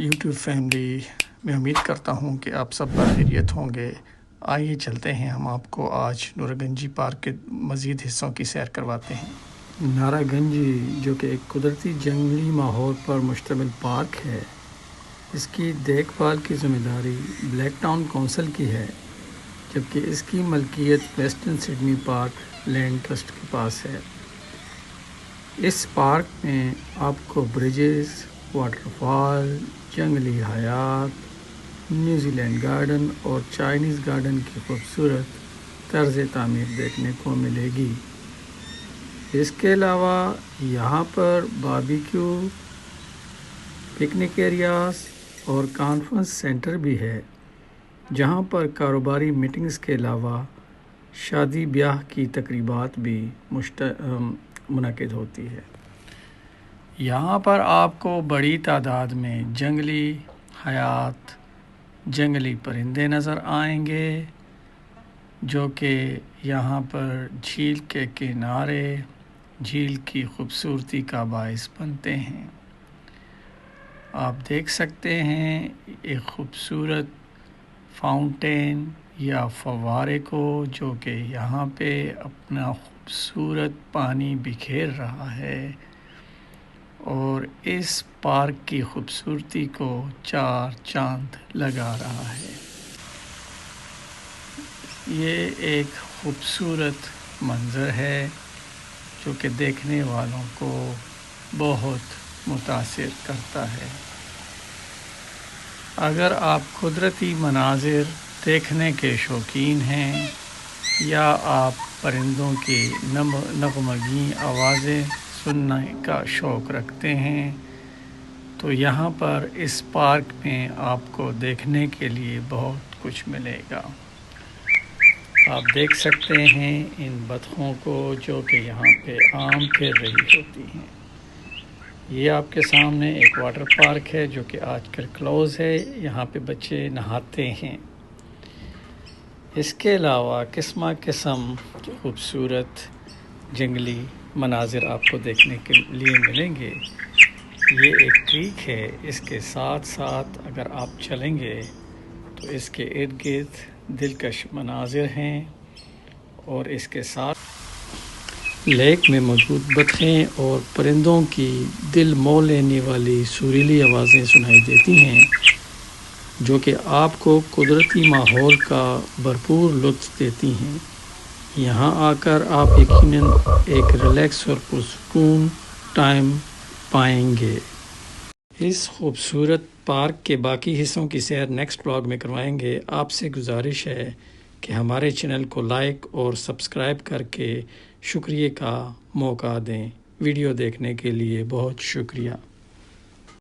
YouTube family, میں امید کرتا ہوں کہ آپ سب بخیریت ہوں گے۔ آئیے چلتے ہیں، ہم آپ کو آج نورا گنجی پارک کے مزید حصوں کی سیر کرواتے ہیں۔ نورا گنجی جو کہ ایک قدرتی جنگلی ماحول پر مشتمل پارک ہے، اس کی دیکھ بھال کی ذمہ داری بلیک ٹاؤن کونسل کی ہے، جبکہ اس کی ملکیت Western Sydney Parkland Trust کے پاس ہے۔ اس پارک میں آپ کو بریجز، واٹر فال، جنگلی حیات، نیوزی لینڈ گارڈن اور چائنیز گارڈن کی خوبصورت طرز تعمیر دیکھنے کو ملے گی۔ اس کے علاوہ یہاں پر باربیکیو، پکنک ایریاز اور کانفرنس سینٹر بھی ہے، جہاں پر کاروباری میٹنگز کے علاوہ شادی بیاہ کی تقریبات بھی منعقد ہوتی ہے۔ یہاں پر آپ کو بڑی تعداد میں جنگلی حیات، جنگلی پرندے نظر آئیں گے، جو کہ یہاں پر جھیل کے کنارے جھیل کی خوبصورتی کا باعث بنتے ہیں۔ آپ دیکھ سکتے ہیں ایک خوبصورت فاؤنٹین یا فوارے کو، جو کہ یہاں پہ اپنا خوبصورت پانی بکھیر رہا ہے اور اس پارک کی خوبصورتی کو چار چاند لگا رہا ہے۔ یہ ایک خوبصورت منظر ہے جو کہ دیکھنے والوں کو بہت متاثر کرتا ہے۔ اگر آپ قدرتی مناظر دیکھنے کے شوقین ہیں یا آپ پرندوں کی نغمگی آوازیں سننے کا شوق رکھتے ہیں، تو یہاں پر اس پارک میں آپ کو دیکھنے کے لیے بہت کچھ ملے گا۔ آپ دیکھ سکتے ہیں ان بطخوں کو، جو کہ یہاں پہ عام پھر رہی ہوتی ہیں۔ یہ آپ کے سامنے ایک واٹر پارک ہے جو کہ آج کل کلوز ہے، یہاں پہ بچے نہاتے ہیں۔ اس کے علاوہ قسم کے خوبصورت جنگلی مناظر آپ کو دیکھنے کے لیے ملیں گے۔ یہ ایک کریک ہے، اس کے ساتھ ساتھ اگر آپ چلیں گے تو اس کے ارد گرد دلکش مناظر ہیں، اور اس کے ساتھ لیک میں موجود بطخیں اور پرندوں کی دل موہ لینے والی سریلی آوازیں سنائی دیتی ہیں، جو کہ آپ کو قدرتی ماحول کا بھرپور لطف دیتی ہیں۔ یہاں آ کر آپ یقیناً ایک ریلیکس اور پرسکون ٹائم پائیں گے۔ اس خوبصورت پارک کے باقی حصوں کی سیر نیکسٹ بلاگ میں کروائیں گے۔ آپ سے گزارش ہے کہ ہمارے چینل کو لائک اور سبسکرائب کر کے شکریہ کا موقع دیں۔ ویڈیو دیکھنے کے لیے بہت شکریہ۔